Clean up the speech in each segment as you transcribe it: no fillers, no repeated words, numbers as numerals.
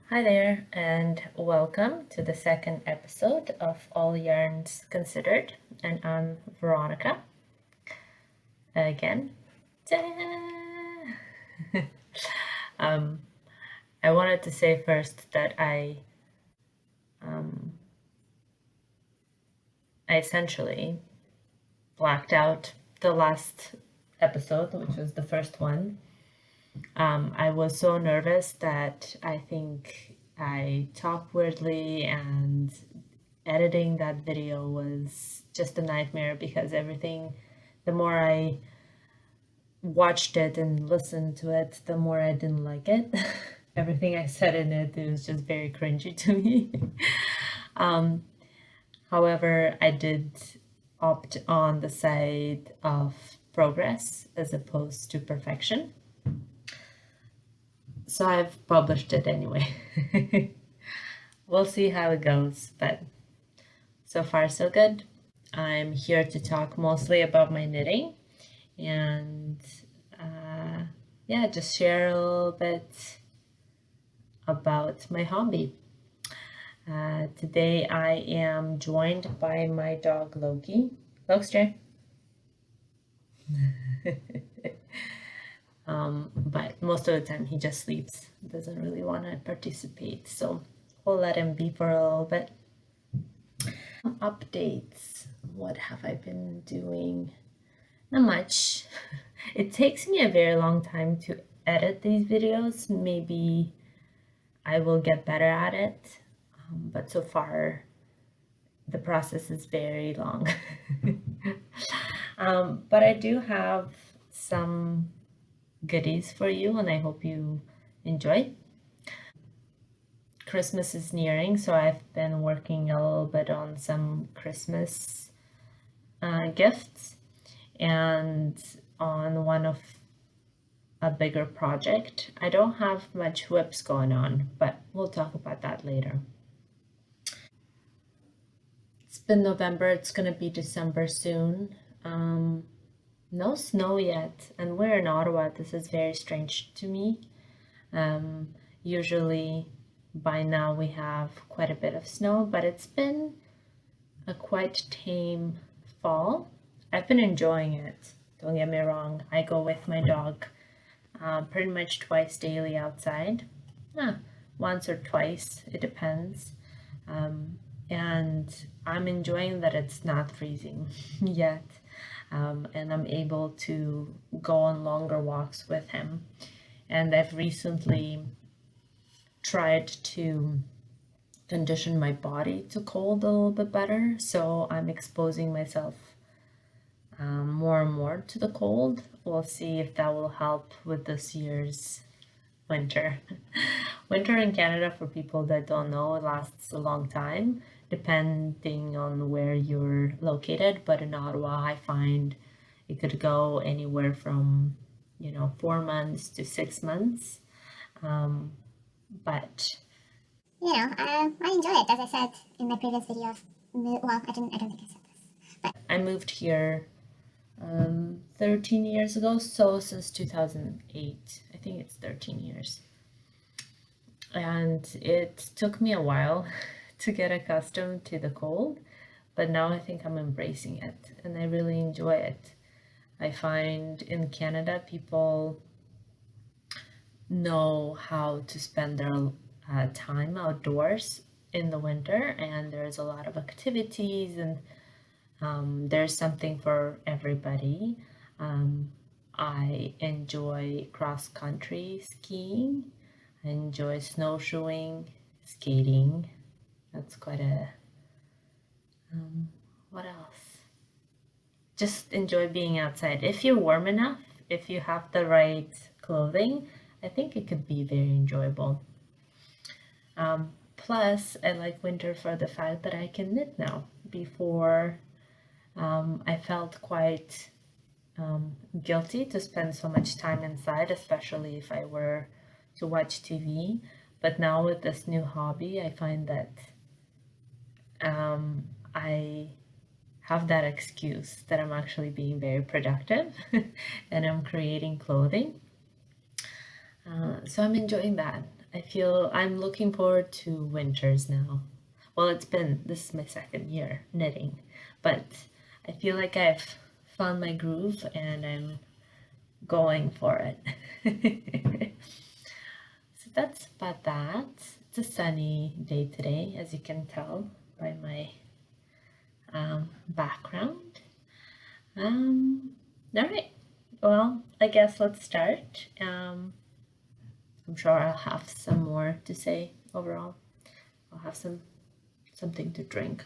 Hi there, and welcome to the second episode of All Yarns Considered. And I'm Veronica again. um, I wanted to say first that I essentially blacked out the last episode, which was the first one. I was so nervous that I think I talked weirdly, and editing that video was just a nightmare because the more I watched it and listened to it, the more I didn't like it. Everything I said in it was just very cringy to me. However, I did opt on the side of progress as opposed to perfection. So I've published it anyway. We'll see how it goes, but so far so good. I'm here to talk mostly about my knitting and just share a little bit about my hobby. Today I am joined by my dog Loki. Lokes, Jay. But most of the time he just sleeps, doesn't really want to participate, so we'll let him be for a little bit. Updates. What have I been doing? Not much. It takes me a very long time to edit these videos. Maybe I will get better at it, but so far the process is very long. But I do have some goodies for you, and I hope you enjoy. Christmas is nearing, so I've been working a little bit on some Christmas gifts and on one of a bigger project. I don't have much whips going on, but we'll talk about that later. It's been November, it's gonna be December soon. No snow yet, and we're in Ottawa. This is very strange to me. Usually by now we have quite a bit of snow, but it's been a quite tame fall. I've been enjoying it, don't get me wrong. I go with my dog pretty much twice daily outside. Once or twice, it depends. And I'm enjoying that it's not freezing yet. And I'm able to go on longer walks with him. And I've recently tried to condition my body to cold a little bit better, so I'm exposing myself more and more to the cold. We'll see if that will help with this year's winter. Winter in Canada, for people that don't know, lasts a long time depending on where you're located, but in Ottawa I find it could go anywhere from 4 months to 6 months. But I enjoy it, as I said in my previous video. Well, I don't think I said this, but I moved here 13 years ago, so since 2008. I think it's 13 years. And it took me a while to get accustomed to the cold, but now I think I'm embracing it and I really enjoy it. I find in Canada people know how to spend their time outdoors in the winter, and there's a lot of activities, and there's something for everybody. I enjoy cross-country skiing. I enjoy snowshoeing, skating. That's quite a what else? Just enjoy being outside. If you're warm enough, if you have the right clothing, I think it could be very enjoyable. Plus, I like winter for the fact that I can knit now. Before, I felt quite guilty to spend so much time inside, especially if I were to watch TV. But now with this new hobby, I find that I have that excuse that I'm actually being very productive and I'm creating clothing. So I'm enjoying that. I feel I'm looking forward to winters now. Well, this is my second year knitting, but I feel like I've found my groove and I'm going for it. So that's about that. It's a sunny day today, as you can tell by my background. All right, well, I guess let's start. I'm sure I'll have some more to say overall. I'll have something to drink.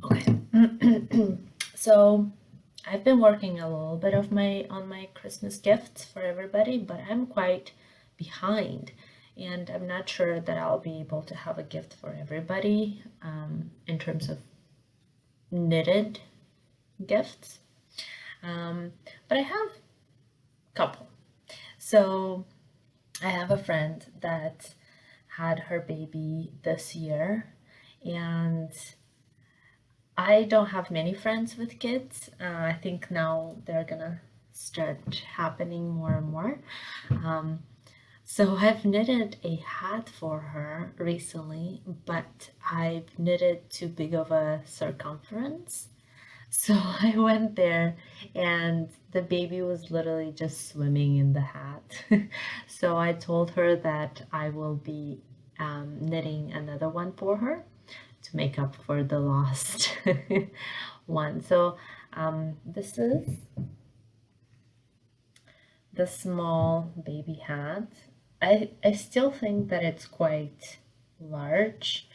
Okay. So I've been working a little bit on my Christmas gifts for everybody, but I'm quite behind, and I'm not sure that I'll be able to have a gift for everybody in terms of knitted gifts. But I have a couple. So I have a friend that had her baby this year, and I don't have many friends with kids. I think now they're gonna start happening more and more. So I've knitted a hat for her recently, but I've knitted too big of a circumference. So I went there and the baby was literally just swimming in the hat. So I told her that I will be knitting another one for her to make up for the lost one. So this is the small baby hat. I still think that it's quite large,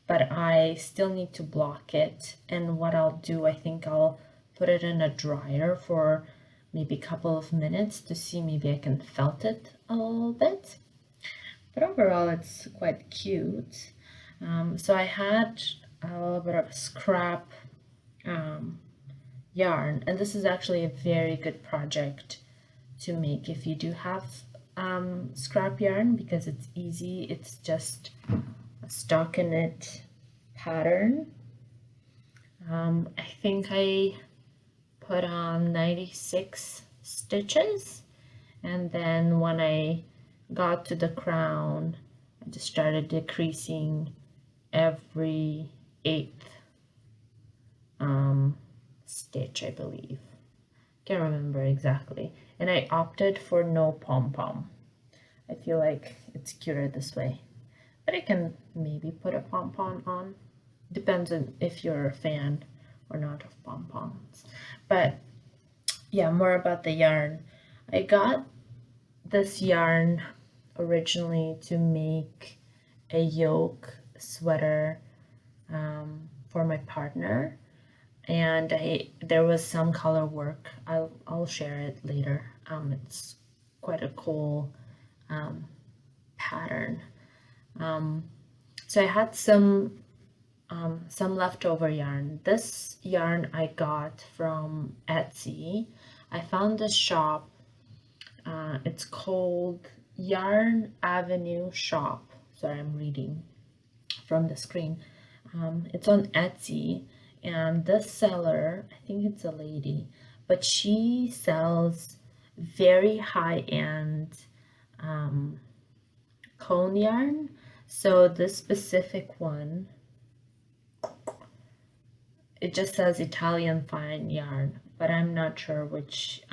but I still need to block it. And what I'll do, I think I'll put it in a dryer for maybe a couple of minutes to see maybe I can felt it a little bit. But overall, it's quite cute. So I had a little bit of scrap yarn, and this is actually a very good project to make if you do have scrap yarn, because it's easy. It's just a stockinette pattern. I think I put on 96 stitches, and then when I got to the crown, I just started decreasing every 8th stitch, I believe. Can't remember exactly. And I opted for no pom-pom. I feel like it's cuter this way. But I can maybe put a pom-pom on. Depends on if you're a fan or not of pom-poms. But yeah, more about the yarn. I got this yarn originally to make a yoke sweater for my partner, and there was some color work. I'll share it later. It's quite a cool pattern. So I had some leftover yarn. This yarn I got from Etsy. I found this shop. It's called Yarn Avenue Shop. Sorry, I'm reading from the screen. It's on Etsy, and this seller, I think it's a lady, but she sells very high-end cone yarn. So this specific one, it just says Italian fine yarn, but I'm not sure which.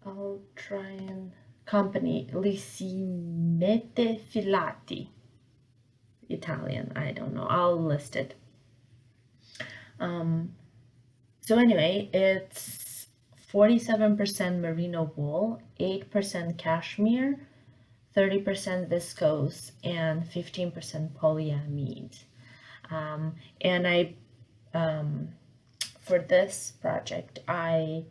I'll try and company Lissimete Filati. Italian, I don't know. I'll list it. So anyway, it's 47% merino wool, 8% cashmere, 30% viscose and 15% polyamide. And I, for this project, I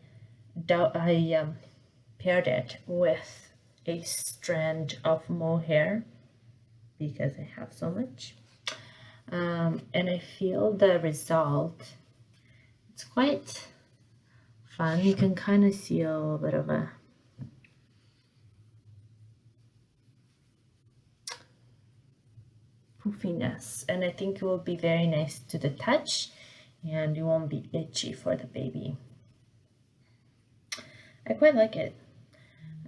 paired it with a strand of mohair because I have so much. And I feel the result, it's quite fun. You can kind of see a little bit of a poofiness, and I think it will be very nice to the touch and you won't be itchy for the baby. I quite like it.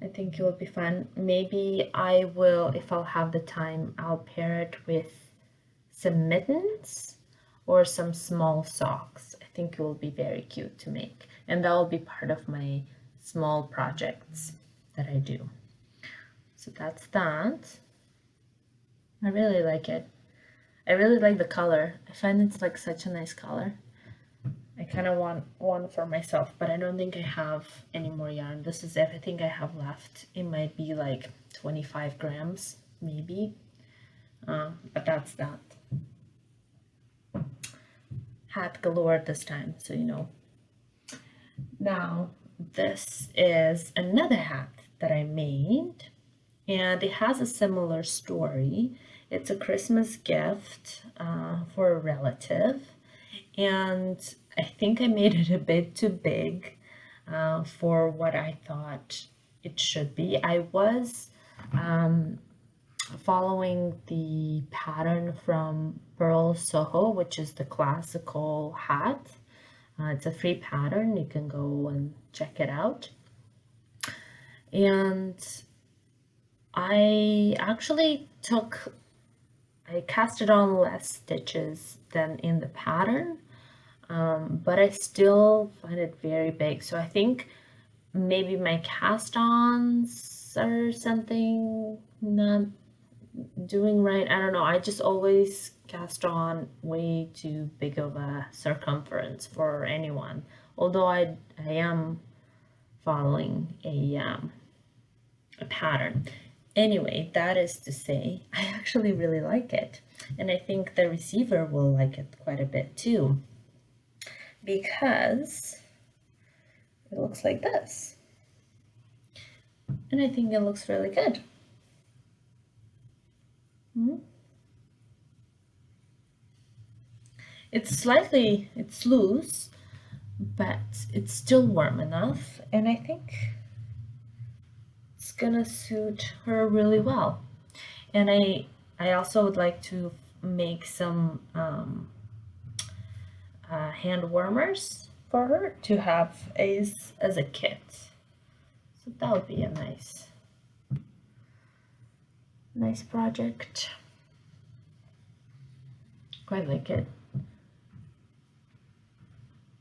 I think it will be fun. Maybe I will, if I'll have the time, I'll pair it with some mittens or some small socks. I think it will be very cute to make, and that will be part of my small projects that I do. So that's that. I really like it. I really like the color. I find it's like such a nice color. I kind of want one for myself, but I don't think I have any more yarn. This is everything I have left. It might be like 25 grams, maybe, but that's that. Hat galore this time, so you know. Now, this is another hat that I made, and it has a similar story. It's a Christmas gift for a relative, and I think I made it a bit too big for what I thought it should be. I was following the pattern from Pearl Soho, which is the classical hat. It's a free pattern. You can go and check it out. And I actually I casted on less stitches than in the pattern, but I still find it very big. So I think maybe my cast-ons or something not doing right. I don't know. I just always cast on way too big of a circumference for anyone. Although I am following a pattern. Anyway, that is to say, I actually really like it. And I think the receiver will like it quite a bit too, because it looks like this. And I think it looks really good. It's loose, but it's still warm enough, and I think it's gonna suit her really well. And I also would like to make some hand warmers for her to have as a kit. So that would be a nice project. Quite like it.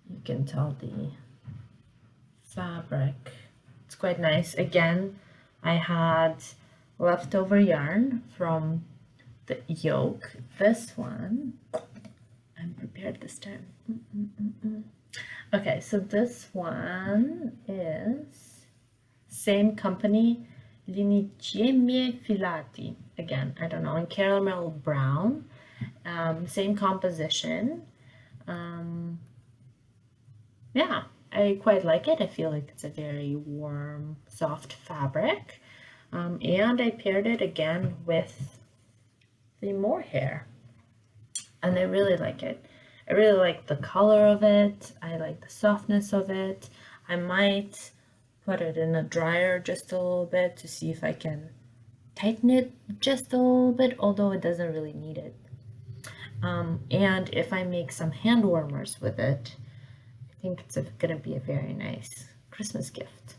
You can tell the fabric. It's quite nice. Again, I had leftover yarn from the yoke. This one, I'm prepared this time. Okay, so this one is same company, Liniciemie Filati. Again, I don't know, in caramel brown. Same composition. Yeah, I quite like it. I feel like it's a very warm, soft fabric. And I paired it again with the mohair. And I really like it. I really like the color of it. I like the softness of it. I might put it in a dryer just a little bit to see if I can tighten it just a little bit, although it doesn't really need it. And if I make some hand warmers with it, I think it's gonna be a very nice Christmas gift.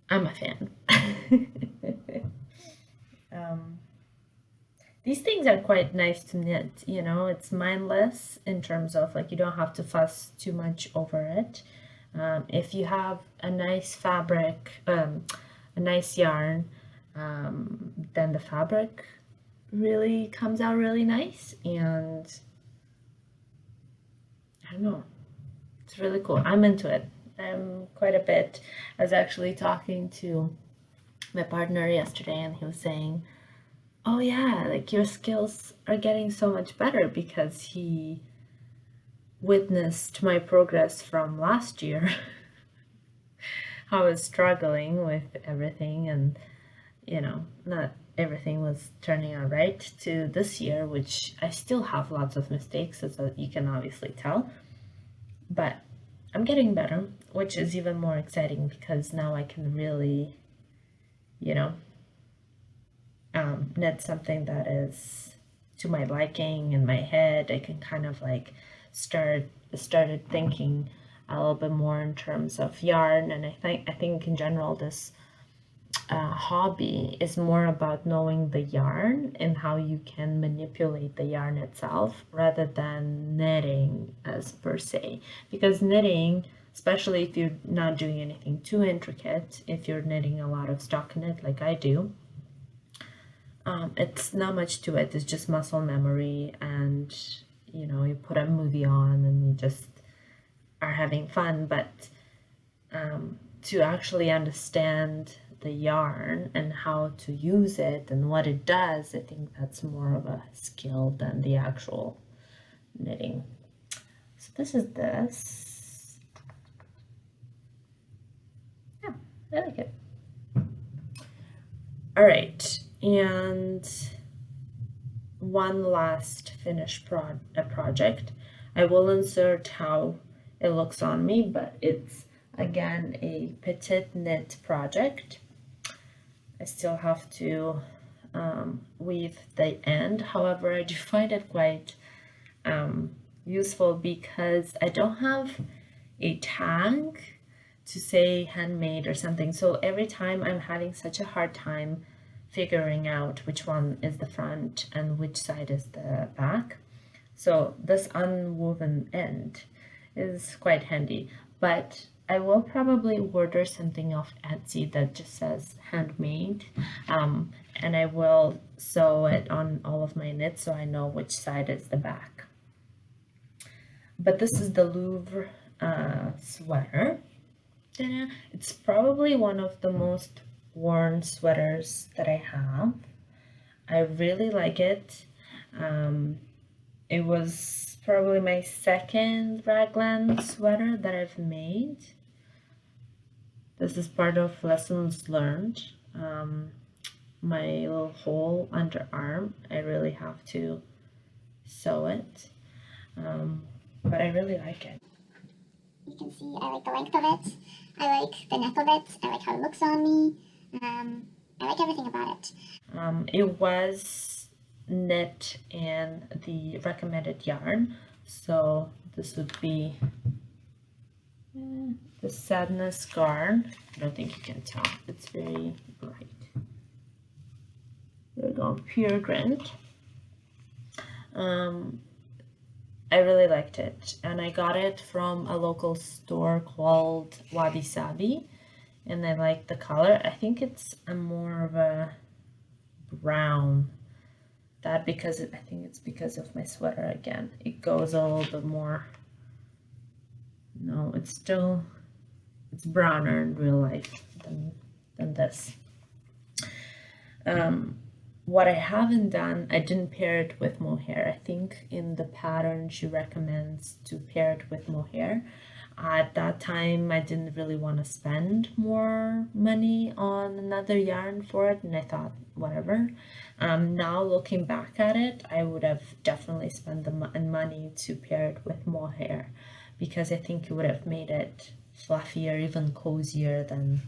I'm a fan. These things are quite nice to knit, you know, it's mindless in terms of like you don't have to fuss too much over it. If you have a nice fabric, a nice yarn, then the fabric really comes out really nice, and I don't know, it's really cool. I'm into it. I'm quite a bit. I was actually talking to my partner yesterday, and he was saying, oh yeah, like your skills are getting so much better, because he witnessed my progress from last year. I was struggling with everything, and not everything was turning out right, to this year, which I still have lots of mistakes, as you can obviously tell, but I'm getting better, which is even more exciting, because now I can really, knit something that is to my liking in my head. I can kind of like started thinking a little bit more in terms of yarn, and I think in general this hobby is more about knowing the yarn and how you can manipulate the yarn itself, rather than knitting as per se. Because knitting, especially if you're not doing anything too intricate, if you're knitting a lot of stockinette like I do, it's not much to it. It's just muscle memory, and you put a movie on and you just are having fun. But to actually understand the yarn and how to use it and what it does, I think that's more of a skill than the actual knitting. So this is this. Yeah, I like it. All right, and one last finished project. I will insert how it looks on me, but it's again a petite knit project. I still have to weave the end. However, I do find it quite useful, because I don't have a tag to say handmade or something. So every time I'm having such a hard time figuring out which one is the front and which side is the back. So this unwoven end is quite handy, but I will probably order something off Etsy that just says handmade, and I will sew it on all of my knits so I know which side is the back. But this is the Louvre sweater. It's probably one of the most worn sweaters that I have. I really like it. It was probably my second raglan sweater that I've made. This is part of lessons learned. My little hole underarm, I really have to sew it, but I really like it. You can see I like the length of it. I like the neck of it. I like how it looks on me. I like everything about it. It was knit in the recommended yarn, so this would be the Sadness Garn. I don't think you can tell, it's very bright. There we go, Pure Grint. I really liked it, and I got it from a local store called Wabi Sabi, and I like the color. I think it's a more of a brown. That because I think it's because of my sweater again. It goes a little bit more. No, it's browner in real life than this. What I haven't done, I didn't pair it with mohair. I think in the pattern she recommends to pair it with mohair. At that time, I didn't really want to spend more money on another yarn for it, and I thought, whatever. Now looking back at it, I would have definitely spent the money to pair it with mohair, because I think it would have made it fluffier, even cozier than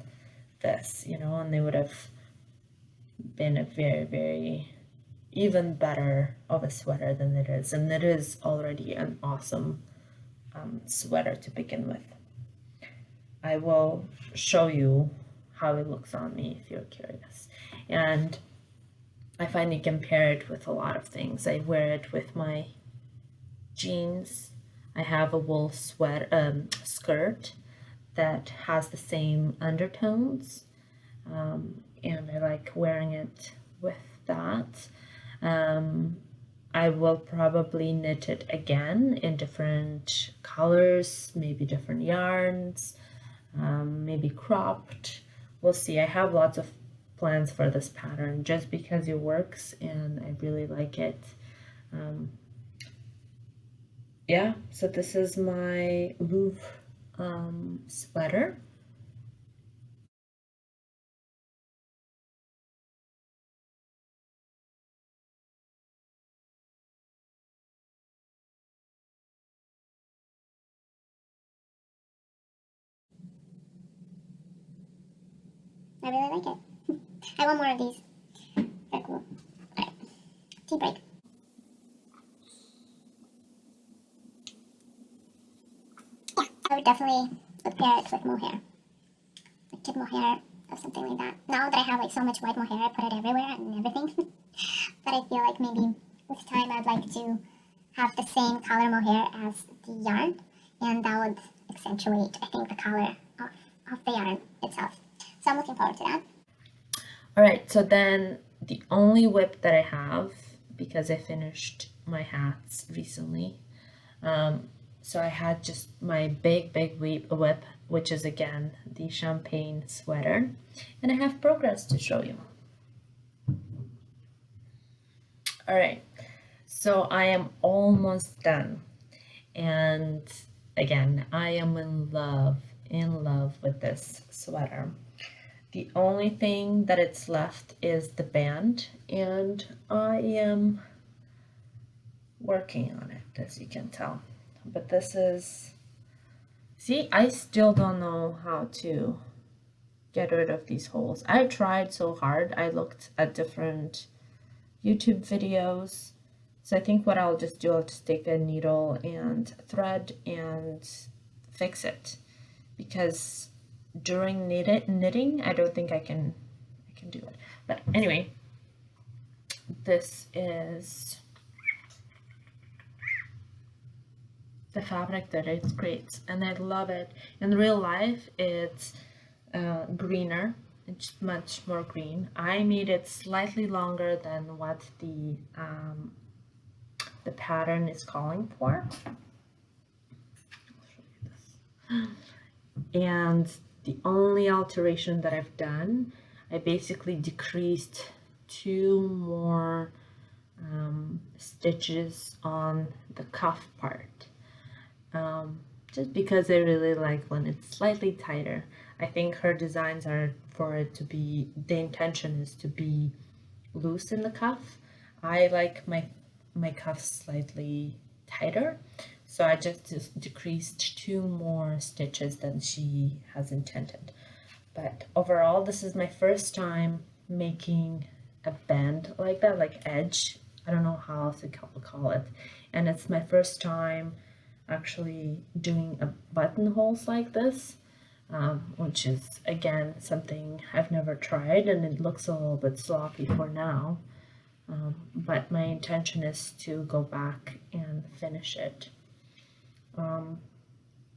this, and they would have been a very, very even better of a sweater than it is, and it is already an awesome sweater to begin with. I will show you how it looks on me if you're curious. And I find you can pair it with a lot of things. I wear it with my jeans. I have a wool skirt that has the same undertones, and I like wearing it with that. I will probably knit it again in different colors, maybe different yarns, maybe cropped. We'll see. I have lots of plans for this pattern just because it works and I really like it. Yeah, so this is my Louvre sweater. I really like it. I want more of these. They're cool. Alright, tea break. Yeah, I would definitely pair it with mohair. Like kid mohair or something like that. Now that I have like so much white mohair, I put it everywhere and everything. But I feel like maybe with time I'd like to have the same color mohair as the yarn, and that would accentuate, I think, the color of the yarn itself. So I'm looking forward to that. All right, so then the only whip that I have, because I finished my hats recently, so I had just my big whip, which is again the champagne sweater, and I have progress to show you. All right, so I am almost done, and again, I am in love with this sweater. The only thing that it's left is the band, and I am working on it, as you can tell. But this is, see, I still don't know how to get rid of these holes. I tried so hard. I looked at different YouTube videos. So I think what I'll just do, I'll just take a needle and thread and fix it. Because during knitting, I don't think I can do it. But anyway, this is the fabric that it creates, and I love it. In real life, it's greener. It's much more green. I made it slightly longer than what the pattern is calling for. And the only alteration that I've done, I basically decreased 2 more stitches on the cuff part. Just because I really like when it's slightly tighter. I think her designs are for it to be, the intention is to be loose in the cuff. I like my cuffs slightly tighter, so I just decreased 2 more stitches than she has intended. But overall, this is my first time making a band like that, like edge. I don't know how else to call it. And it's my first time actually doing a buttonholes like this, which is again something I've never tried, and it looks a little bit sloppy for now. But my intention is to go back and finish it.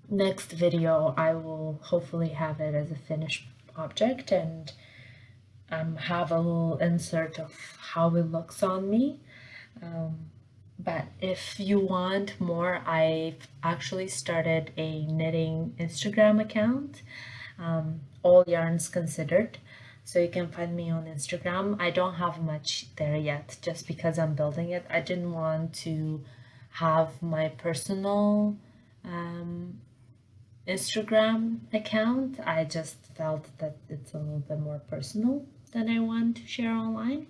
Next video, I will hopefully have it as a finished object and have a little insert of how it looks on me. But if you want more, I've actually started a knitting Instagram account, All Yarns Considered. So you can find me on Instagram. I don't have much there yet just because I'm building it. I didn't want to have my personal Instagram account. I just felt that it's a little bit more personal than I want to share online.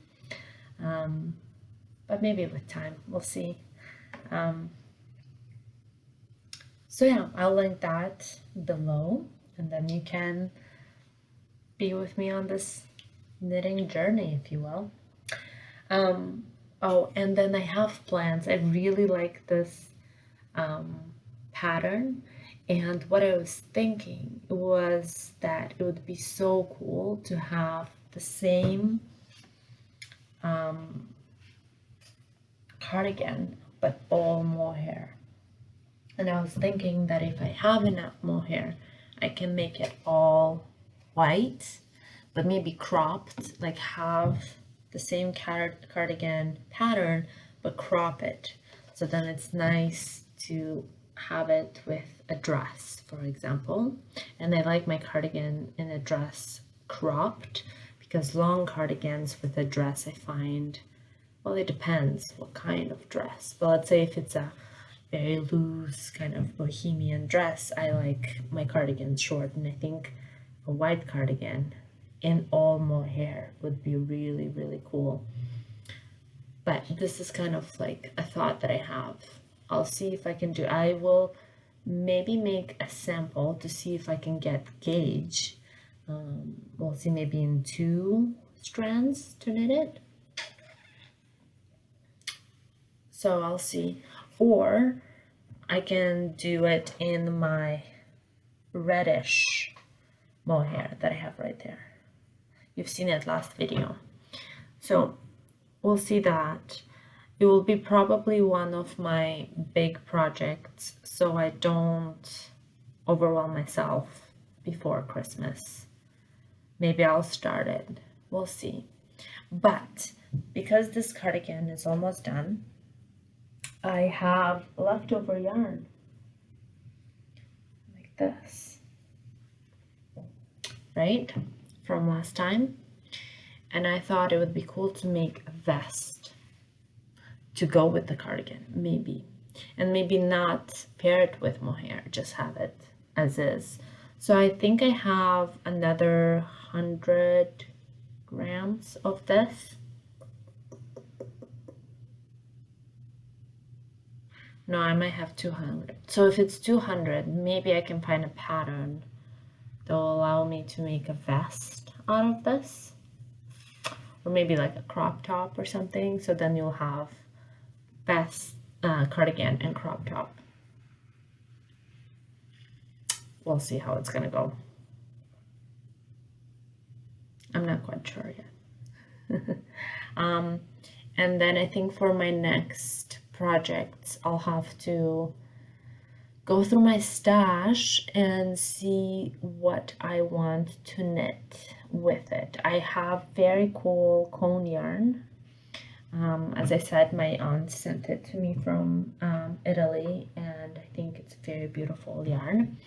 But maybe with time, we'll see. So yeah, I'll link that below, and then you can be with me on this knitting journey, if you will. Oh, and then I have plans. I really like this pattern, and what I was thinking was that it would be so cool to have the same cardigan but all mohair. And I was thinking that if I have enough mohair, I can make it all white, but maybe cropped, like have the same cardigan pattern, but crop it. So then it's nice to have it with a dress, for example. And I like my cardigan in a dress cropped because long cardigans with a dress I find, well, it depends what kind of dress, but let's say if it's a very loose kind of bohemian dress, I like my cardigans short, and I think a white cardigan in all mohair would be really, really cool. But this is kind of like a thought that I have. I'll see if I can do, I will maybe make a sample to see if I can get gauge. We'll see, maybe in 2 strands to knit it. So I'll see, or I can do it in my reddish mohair that I have right there. You've seen it last video. So we'll see that. It will be probably one of my big projects, so I don't overwhelm myself before Christmas. Maybe I'll start it. We'll see. But because this cardigan is almost done, I have leftover yarn like this, right, from last time, and I thought it would be cool to make a vest to go with the cardigan, maybe, and maybe not pair it with mohair, just have it as is. So I think I have another 100 grams of this. No, I might have 200. So if it's 200, maybe I can find a pattern that will allow me to make a vest out of this, or maybe like a crop top or something. So then you'll have vest, cardigan, and crop top. We'll see how it's gonna go. I'm not quite sure yet. And then I think for my next projects, I'll have to go through my stash and see what I want to knit with it. I have very cool cone yarn. As I said, my aunt sent it to me from Italy, and I think it's very beautiful yarn.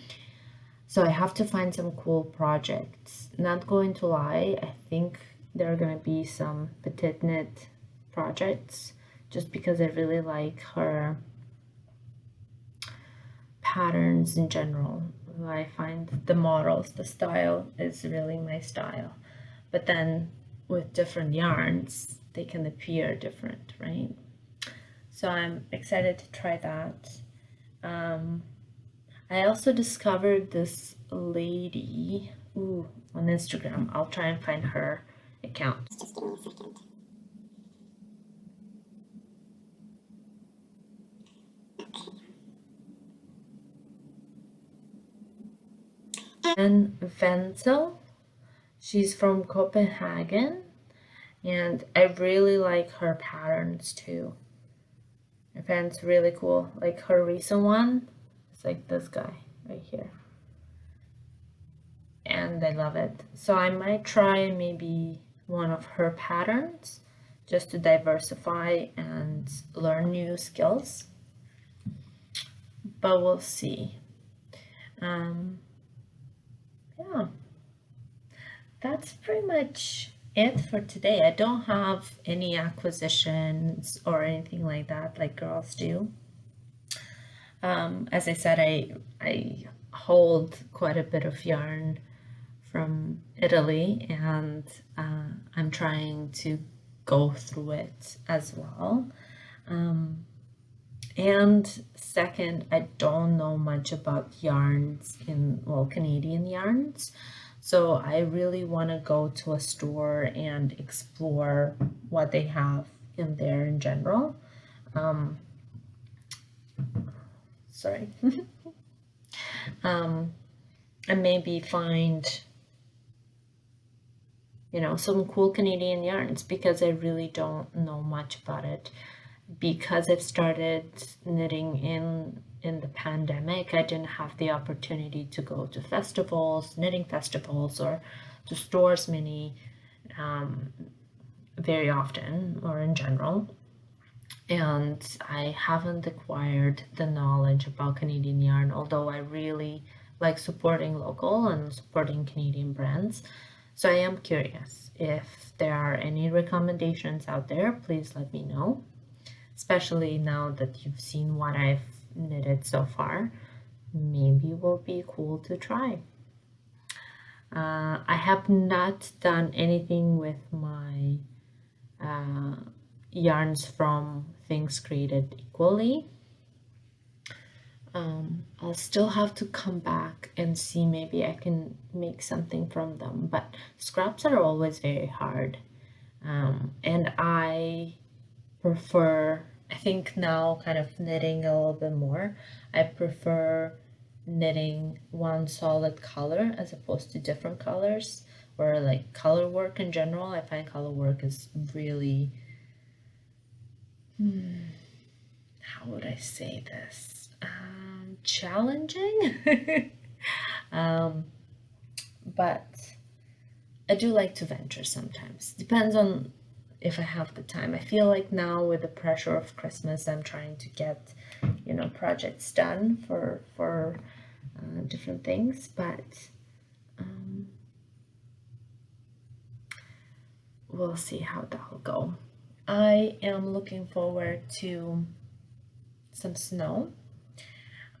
So I have to find some cool projects. Not going to lie, I think there are going to be some petite knit projects, just because I really like her patterns in general. I find the models, the style is really my style. But then with different yarns, they can appear different, right? So I'm excited to try that. I also discovered this lady on Instagram. I'll try and find her account. Just give me a second. And Wenzel, she's from Copenhagen, and I really like her patterns too. I find it's really cool. Like her recent one, it's like this guy right here. And I love it. So I might try maybe one of her patterns just to diversify and learn new skills. But we'll see. Yeah, that's pretty much it for today. I don't have any acquisitions or anything like that like girls do. As I said, I hold quite a bit of yarn from Italy, and I'm trying to go through it as well. And second, I don't know much about yarns Canadian yarns. So I really want to go to a store and explore what they have in there in general. Sorry. And maybe find, some cool Canadian yarns, because I really don't know much about it. Because I've started knitting in the pandemic, I didn't have the opportunity to go to festivals, knitting festivals, or to stores very often, or in general. And I haven't acquired the knowledge about Canadian yarn, although I really like supporting local and supporting Canadian brands. So I am curious if there are any recommendations out there. Please let me know, especially now that you've seen what I've knitted so far. Maybe it will be cool to try. I have not done anything with my yarns from Things Created Equally. I'll still have to come back and see, maybe I can make something from them, but scraps are always very hard. And I prefer, I think now kind of knitting a little bit more, I prefer knitting one solid color as opposed to different colors, or like color work in general. I find color work is really, how would I say this? Challenging. But I do like to venture sometimes. Depends on if I have the time. I feel like now with the pressure of Christmas, I'm trying to get, projects done for different things, but we'll see how that will go. I am looking forward to some snow.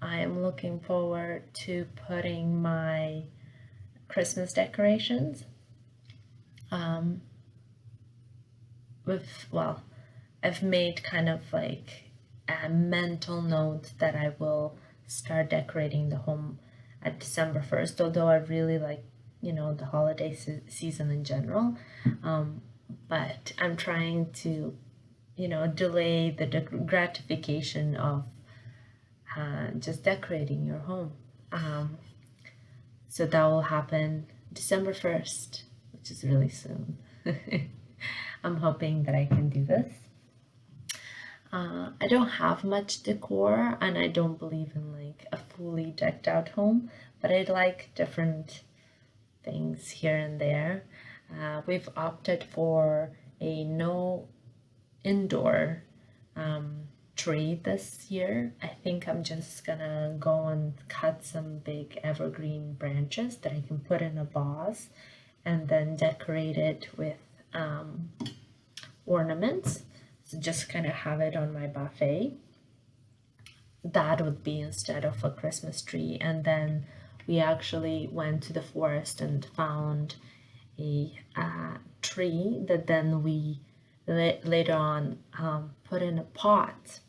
I am looking forward to putting my Christmas decorations. I've made kind of like a mental note that I will start decorating the home at December 1st, although I really like, the holiday season in general. But I'm trying to, delay the gratification of just decorating your home. So that will happen December 1st, which is really soon. I'm hoping that I can do this. I don't have much decor, and I don't believe in like a fully decked out home, but I like different things here and there. We've opted for a no indoor tree this year. I think I'm just gonna go and cut some big evergreen branches that I can put in a vase and then decorate it with ornaments. So just kind of have it on my buffet. That would be instead of a Christmas tree. And then we actually went to the forest and found a tree that then we later on put in a pot.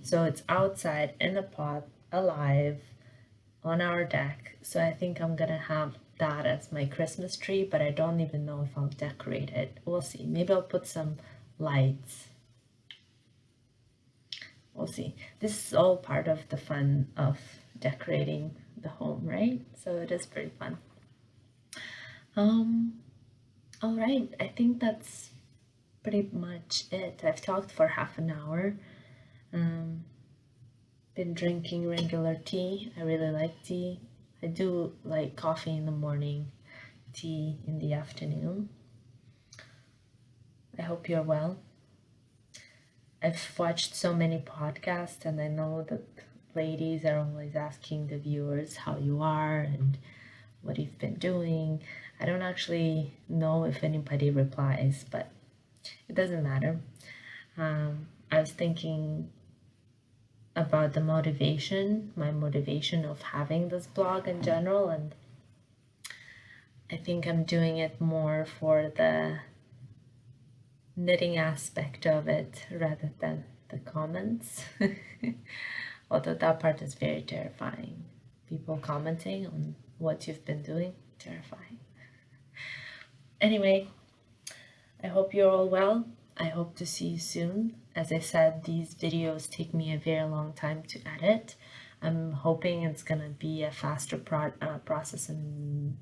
So it's outside in a pot, alive, on our deck. So I think I'm gonna have that as my Christmas tree, but I don't even know if I'll decorate it. We'll see. Maybe I'll put some lights. We'll see. This is all part of the fun of decorating the home, right? So it is pretty fun. All right, I think that's pretty much it. I've talked for half an hour. Been drinking regular tea. I really like tea. I do like coffee in the morning, tea in the afternoon. I hope you're well. I've watched so many podcasts, and I know that ladies are always asking the viewers how you are and what you've been doing. I don't actually know if anybody replies, but it doesn't matter. I was thinking about my motivation of having this blog in general, and I think I'm doing it more for the knitting aspect of it rather than the comments. Although that part is very terrifying. People commenting on what you've been doing, terrifying. Anyway, I hope you're all well. I hope to see you soon. As I said, these videos take me a very long time to edit. I'm hoping it's gonna be a faster process in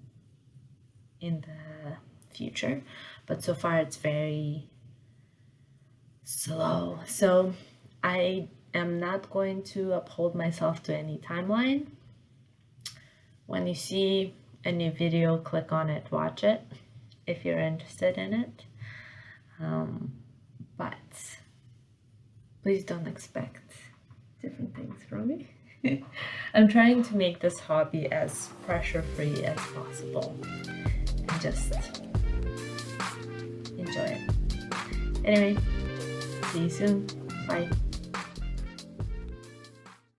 the future, but so far it's very slow. So I am not going to uphold myself to any timeline. When you see a new video, click on it, watch it if you're interested in it. But please don't expect different things from me. I'm trying to make this hobby as pressure-free as possible and just enjoy it. Anyway, see you soon. Bye.